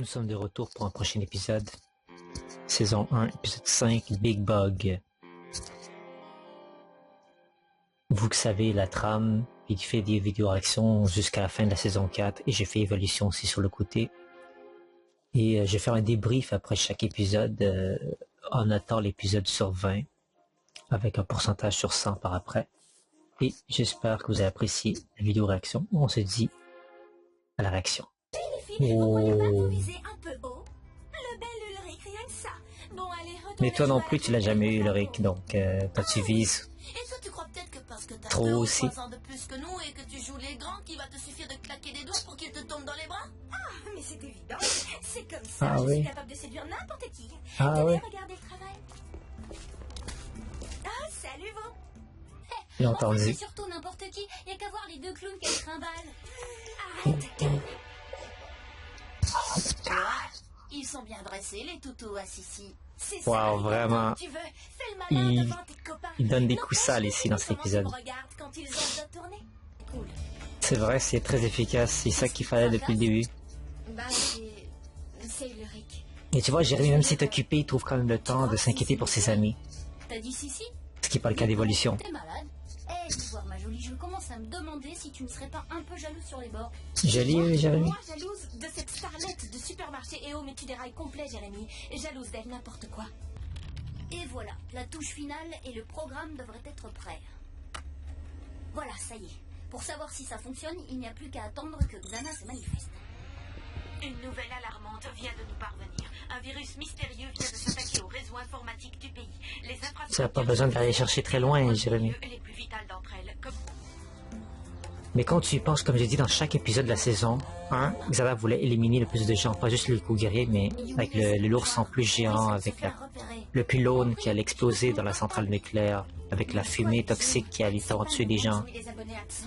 Nous sommes de retour pour un prochain épisode. Saison 1, épisode 5, Big Bug. Vous que savez la trame, il fait des vidéos réactions jusqu'à la fin de la saison 4 et j'ai fait évolution aussi sur le côté. Et je vais faire un débrief après chaque épisode en notant l'épisode sur 20 avec un pourcentage sur 100 par après. Et j'espère que vous avez apprécié la vidéo réaction. On se dit à la réaction. Mais toi non plus, tu l'as jamais eu, Ulrich, donc toi tu vises Et toi, tu crois peut-être que parce que t'as trop 2 ou aussi. 3 ans de plus que nous et que tu joues les grands, qu'il va te suffire de claquer des doigts pour qu'ils te tombent dans les bras? Ah, mais c'est évident. C'est comme ça. Ah Je oui. suis capable de séduire n'importe qui. Ah Tenez, oui. regardez le travail. Ah, salut vous. J'ai En fait, entendu. c'est surtout n'importe qui. Y a qu'à voir les 2 clowns qu'elle trimballe. Arrête. Ils sont bien dressés, les toutous à Sissi. C'est Wow, ça. vraiment. Tu veux. Fais le malin Il- devant tes copains. il donne des N'empêche coups sales ici dans cet comment épisode. ils me regardent quand ils ont bien tourné. Cool. C'est vrai, c'est très efficace, c'est ça qu'il fallait depuis le début. Bah, c'est Ulrich. Et tu vois, Jérémy, même s'il est occupé, il trouve quand même le temps de s'inquiéter pour ses amis. T'as dit Sissi? Ce qui n'est pas le cas d'Évolution. T'es malade? Eh, Ivoire, ma jolie, je commence à me demander si tu ne serais pas un peu jalouse sur les bords. Joli, Jérémy. Moi, jalouse de cette starlette de supermarché. Eh oh, mais tu dérailles complet, Jérémy. Jalouse d'elle, n'importe quoi. Et voilà, la touche finale et le programme devraient être prêts. Voilà, ça y est. Pour savoir si ça fonctionne, il n'y a plus qu'à attendre que Xana se manifeste. Une nouvelle alarmante vient de nous parvenir. Un virus mystérieux vient de s'attaquer au réseau informatique du pays. Les infrastructures... Tu n'as pas besoin d'aller chercher très loin, Jérémy. Les plus vitales d'entre elles, comme... Mais quand tu y penses, comme j'ai dit dans chaque épisode de la saison 1, Xana voulait éliminer le plus de gens, pas juste les coups guerriers, mais avec l'ours en plus géant, avec le pylône qui allait exploser dans la centrale nucléaire, avec la fumée toxique qui allait faire tuer des gens, Les abonnés absents.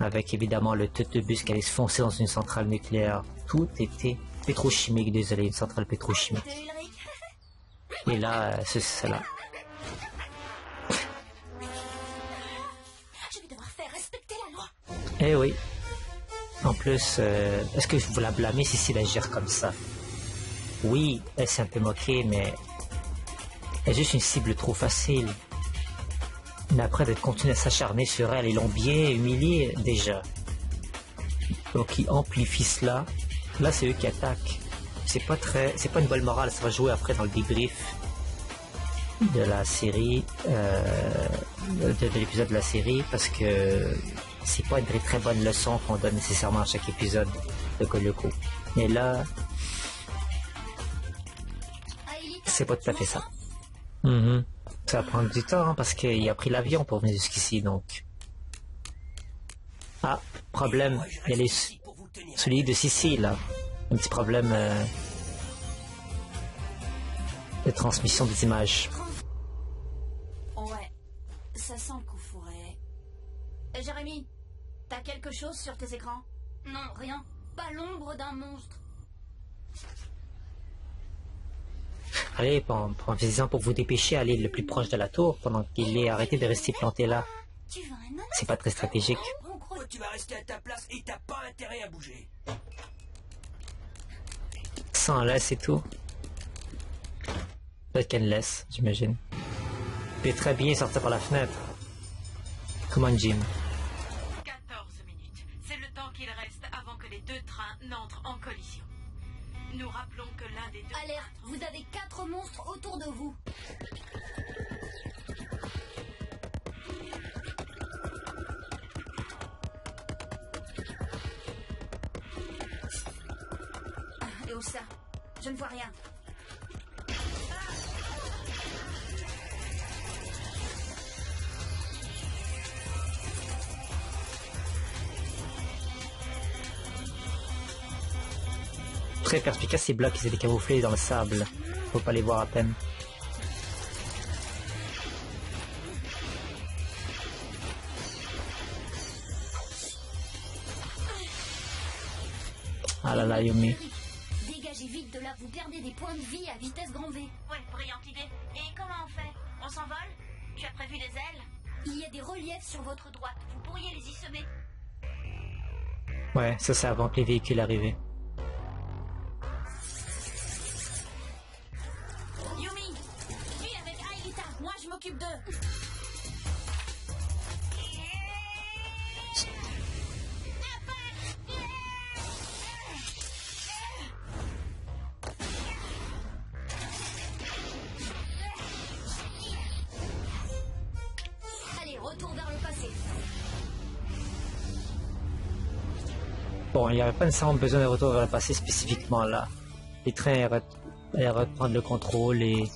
avec évidemment le bus qui allait se foncer dans une centrale nucléaire. Tout était pétrochimique, désolé, une centrale pétrochimique. De Ulrich. Et là, c'est là. Je vais devoir faire respecter la loi. Eh oui. En plus, est-ce que vous la blâmez si c'est d'agir comme ça? Oui, elle s'est un peu moquée, mais elle est juste une cible trop facile. Mais après de continuer à s'acharner sur elle, ils l'ont bien humiliée déjà. Donc ils amplifient cela. Là, c'est eux qui attaquent. C'est pas une bonne morale. Ça va jouer après dans le débrief de la série, de l'épisode de la série, parce que c'est pas une très bonne leçon qu'on donne nécessairement à chaque épisode de Coloco. Mais là, c'est pas tout à fait ça. Ça va prendre du temps, hein, parce qu'il a pris l'avion pour venir jusqu'ici, donc. Ah, problème. Il y a celui de Sissi, là. Un petit problème de transmission des images. Ouais, ça sent le coup fourré. Jérémy, t'as quelque chose sur tes écrans? Non, rien. Pas l'ombre d'un monstre. Allez, profitez-en pour vous dépêcher, allez le plus proche de la tour pendant qu'il est arrêté de rester planté là. Tu veux un homme? C'est pas très stratégique. Toi, tu vas rester à ta place et t'as pas intérêt à bouger. Sans laisse et tout. Peut-être qu'elle laisse, j'imagine. Il peut très bien sortir par la fenêtre. Comment Jim? 14 minutes. C'est le temps qu'il reste avant que les 2 trains n'entrent en collision. Nous rappelons que l'un des 2... Alerte, vous avez 4 monstres autour de vous. Et où ça? Je ne vois rien. Très perspicace ces blocs qui s'étaient camouflés dans le sable. Faut pas les voir à peine. Ah là là, Yumi. Dégagez vite de là, vous perdez des points de vie à vitesse grand V. Ouais, brillante idée. Et comment on fait? On s'envole? Tu as prévu des ailes? Il y a des reliefs sur votre droite, vous pourriez les y semer. Ouais, ça c'est avant que les véhicules arrivaient. Bon, il n'y avait pas nécessairement besoin de retour vers le passé spécifiquement là. Les trains allaient reprendre le contrôle et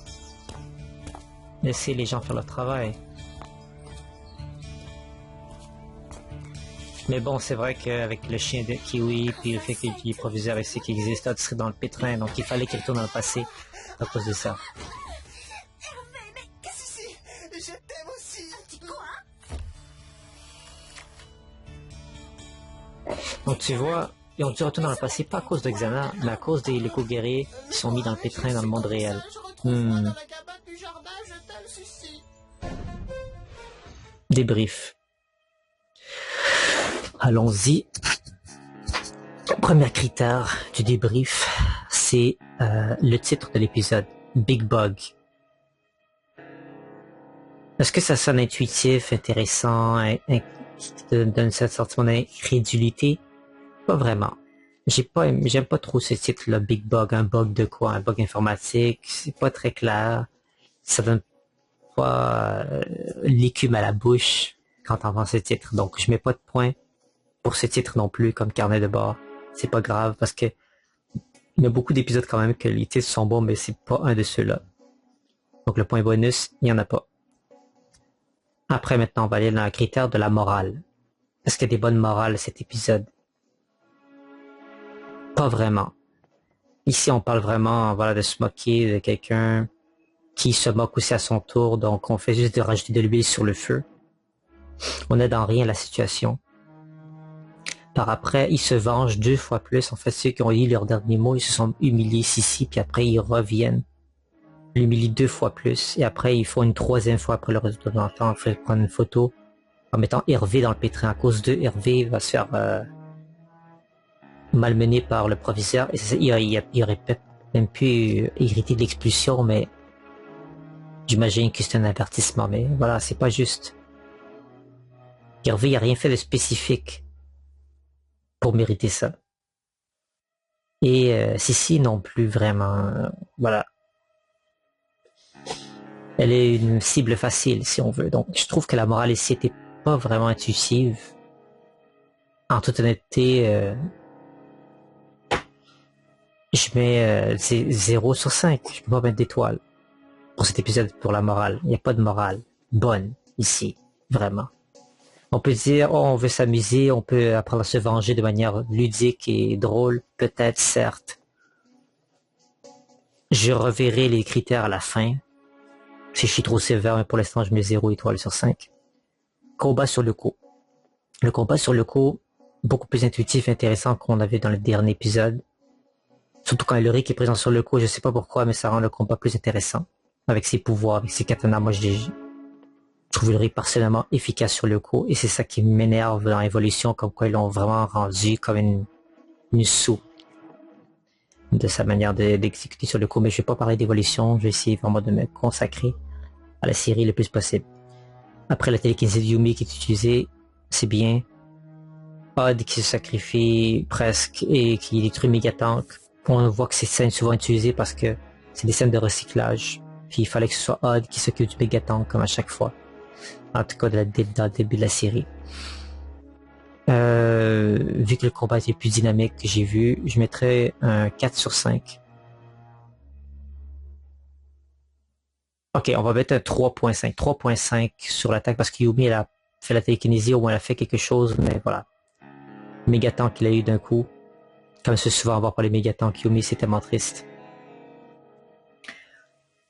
laisser les gens faire leur travail. Mais bon, c'est vrai qu'avec le chien de Kiwi, puis le fait qu'il est proviseur avec ce qui existe, tu serais dans le pétrin, donc il fallait qu'il retourne dans le passé à cause de ça. Hervé, mais qu'est-ce que c'est? Je t'aime aussi. Tu quoi? Donc tu vois, ils ont dû retourner dans le passé, pas à cause de Xana, mais à cause des locaux guerriers qui sont mis dans le pétrin dans le monde réel. Débrief. Allons-y. Premier critère du débrief, c'est le titre de l'épisode, Big Bug. Est-ce que ça sonne intuitif, intéressant, qui te donne ce sentiment d'incrédulité? Pas vraiment. J'aime pas trop ce titre-là, Big Bug. Un bug de quoi? Un bug informatique? C'est pas très clair. Ça donne pas l'écume à la bouche quand on entend ce titre. Donc je mets pas de point pour ce titre non plus comme carnet de bord. C'est pas grave parce que il y a beaucoup d'épisodes quand même que les titres sont bons, mais c'est pas un de ceux-là. Donc le point bonus, il y en a pas. Après maintenant, on va aller dans le critère de la morale. Est-ce qu'il y a des bonnes morales cet épisode? Pas vraiment. Ici, on parle vraiment, voilà, de se moquer de quelqu'un qui se moque aussi à son tour, donc on fait juste de rajouter de l'huile sur le feu. On n'aide en rien la situation. Par après, ils se vengent 2 fois plus. En fait, ceux qui ont dit leurs derniers mots, ils se sont humiliés ici, puis après ils reviennent. Ils l'humilient 2 fois plus, et après ils font une 3e fois après le résultat de l'entente, en fait prendre une photo en mettant Hervé dans le pétrin. À cause de Hervé va se faire malmené par le proviseur, et il aurait peut-être même pu hériter de l'expulsion, mais j'imagine que c'est un avertissement, mais voilà, c'est pas juste. Hervé, il a rien fait de spécifique pour mériter ça. Et Sissi non plus vraiment, voilà. Elle est une cible facile si on veut, donc je trouve que la morale ici était pas vraiment intuitive. En toute honnêteté, je mets 0 sur 5, je peux pas mettre d'étoiles pour cet épisode pour la morale. Il n'y a pas de morale bonne ici, vraiment. On peut dire, oh, on veut s'amuser, on peut apprendre à se venger de manière ludique et drôle, peut-être, certes. Je reverrai les critères à la fin. Si je suis trop sévère, mais pour l'instant, je mets 0 étoile sur 5. Combat sur le coup. Le combat sur le coup, beaucoup plus intuitif et intéressant qu'on avait dans le dernier épisode. Surtout quand Ulrich est présent sur le coup, je sais pas pourquoi, mais ça rend le combat plus intéressant. Avec ses pouvoirs, avec ses katanas, moi je trouve Ulrich personnellement efficace sur le coup, et c'est ça qui m'énerve dans l'évolution, comme quoi ils l'ont vraiment rendu comme une soupe de sa manière d'exécuter sur le coup. Mais je vais pas parler d'évolution, je vais essayer vraiment de me consacrer à la série le plus possible. Après, la télékinésie de Yumi qui est utilisée, c'est bien. Odd qui se sacrifie presque et qui détruit Megatank. On voit que ces scènes souvent utilisées parce que c'est des scènes de recyclage. Puis il fallait que ce soit Odd qui s'occupe du Megatank comme à chaque fois. En tout cas, dans le début de la série. Vu que le combat était plus dynamique que j'ai vu, je mettrais un 4 sur 5. Ok, on va mettre un 3.5. 3.5 sur l'attaque parce que Yumi, elle a fait la télékinésie, au moins elle a fait quelque chose, mais voilà. Megatank qu'il a eu d'un coup. Comme c'est souvent avoir par les Megatank Yumi, c'est tellement triste.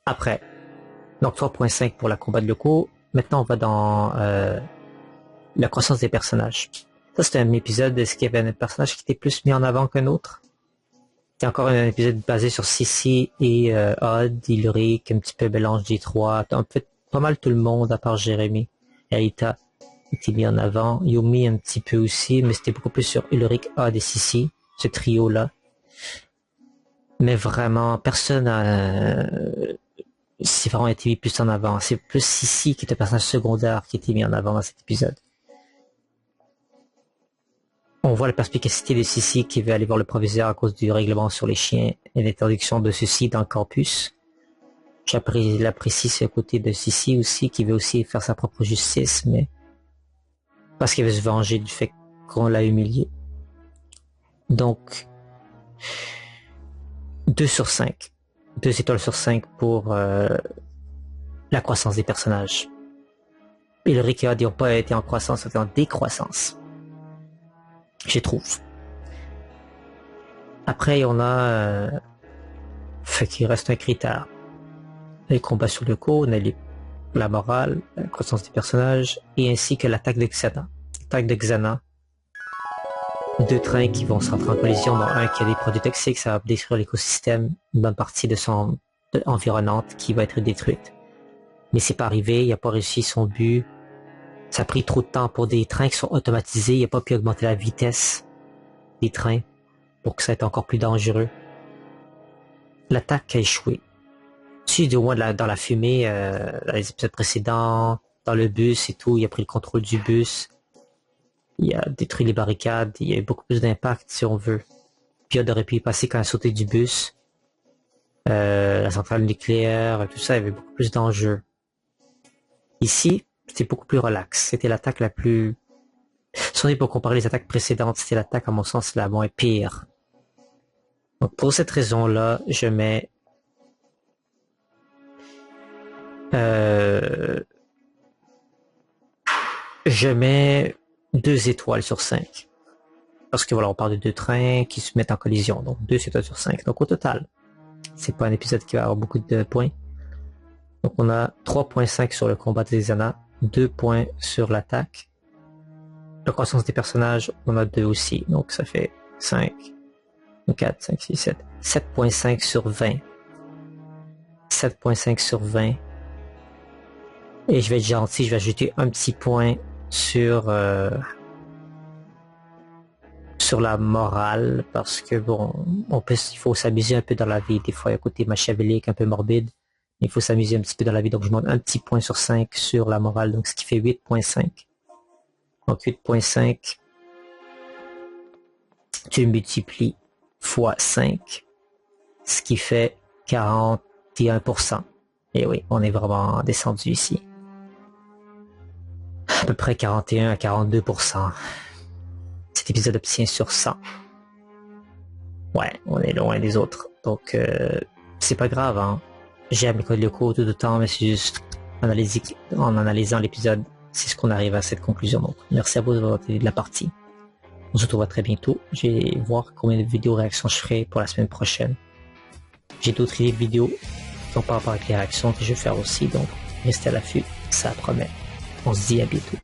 Après, donc 3.5 pour la combat de locaux. Maintenant, on va dans la croissance des personnages. Ça, c'était un épisode, est-ce qu'il y avait un personnage qui était plus mis en avant qu'un autre? C'est encore un épisode basé sur Sissi et Odd, Ulrich, un petit peu mélange des trois. En fait, pas mal tout le monde, à part Jérémy et Aïta, était mis en avant. Yumi un petit peu aussi, mais c'était beaucoup plus sur Ulrich, Odd et Sissi, ce trio-là. Mais vraiment, personne n'a... c'est vraiment été mis plus en avant. C'est plus Sissi qui est un personnage secondaire qui a été mis en avant dans cet épisode. On voit la perspicacité de Sissi qui veut aller voir le proviseur à cause du règlement sur les chiens et l'interdiction de ceux-ci dans le campus. J'apprécie ce côté de Sissi aussi qui veut aussi faire sa propre justice, mais parce qu'il veut se venger du fait qu'on l'a humilié. Donc, 2 sur 5. 2 étoiles sur 5 pour la croissance des personnages. Et le Ricard n'a pas été en croissance, c'était en décroissance. Je trouve. Après, on a... fait qu'il reste un critère. Les combats sur le coup, on a la morale, la croissance des personnages, et ainsi que l'attaque de Xana. L'attaque de Xana. 2 trains qui vont s'entrer en collision, dont un qui a des produits toxiques, ça va détruire l'écosystème, une bonne partie de son environnante qui va être détruite. Mais c'est pas arrivé, il a pas réussi son but. Ça a pris trop de temps pour des trains qui sont automatisés, il a pas pu augmenter la vitesse des trains pour que ça soit encore plus dangereux. L'attaque a échoué. Si du moins dans la fumée, dans les épisodes précédents, dans le bus et tout, il a pris le contrôle du bus. Il a détruit les barricades, il y a eu beaucoup plus d'impact si on veut. Piod aurait pu y passer quand il a sauté du bus. La centrale nucléaire, tout ça, il y avait beaucoup plus d'enjeux. Ici, c'était beaucoup plus relax. C'était l'attaque la plus... Si on est pour comparer les attaques précédentes, c'était l'attaque à mon sens la moins pire. Donc pour cette raison-là, je mets... je mets 2 étoiles sur 5. Parce que voilà, on parle de 2 trains qui se mettent en collision. Donc 2 étoiles sur 5. Donc au total, c'est pas un épisode qui va avoir beaucoup de points. Donc on a 3.5 sur le combat des Xana, 2 points sur l'attaque. La croissance des personnages, on a 2 aussi. Donc ça fait 5, 4, 5, 6, 7. 7.5 sur 20. 7.5 sur 20. Et je vais être gentil, je vais ajouter un petit point sur la morale, parce que bon, il faut s'amuser un peu dans la vie. Des fois, il y a un côté machiavélique, un peu morbide. Il faut s'amuser un petit peu dans la vie, donc je monte un petit point sur 5 sur la morale, donc ce qui fait 8.5. Donc 8.5, tu multiplies fois 5, ce qui fait 41%. Et oui, on est vraiment descendu ici. À peu près 41 à 42%. Cet épisode obtient sur 100. Ouais, on est loin des autres. Donc, c'est pas grave, hein. J'aime les codes locaux tout le temps, mais c'est juste en analysant l'épisode, c'est ce qu'on arrive à cette conclusion. Donc, merci à vous d'avoir été de la partie. On se retrouve très bientôt. Je vais voir combien de vidéos réactions je ferai pour la semaine prochaine. J'ai d'autres idées de vidéos qui ont par rapport avec les réactions que je vais faire aussi, donc restez à l'affût, ça promet. On se dit à bientôt.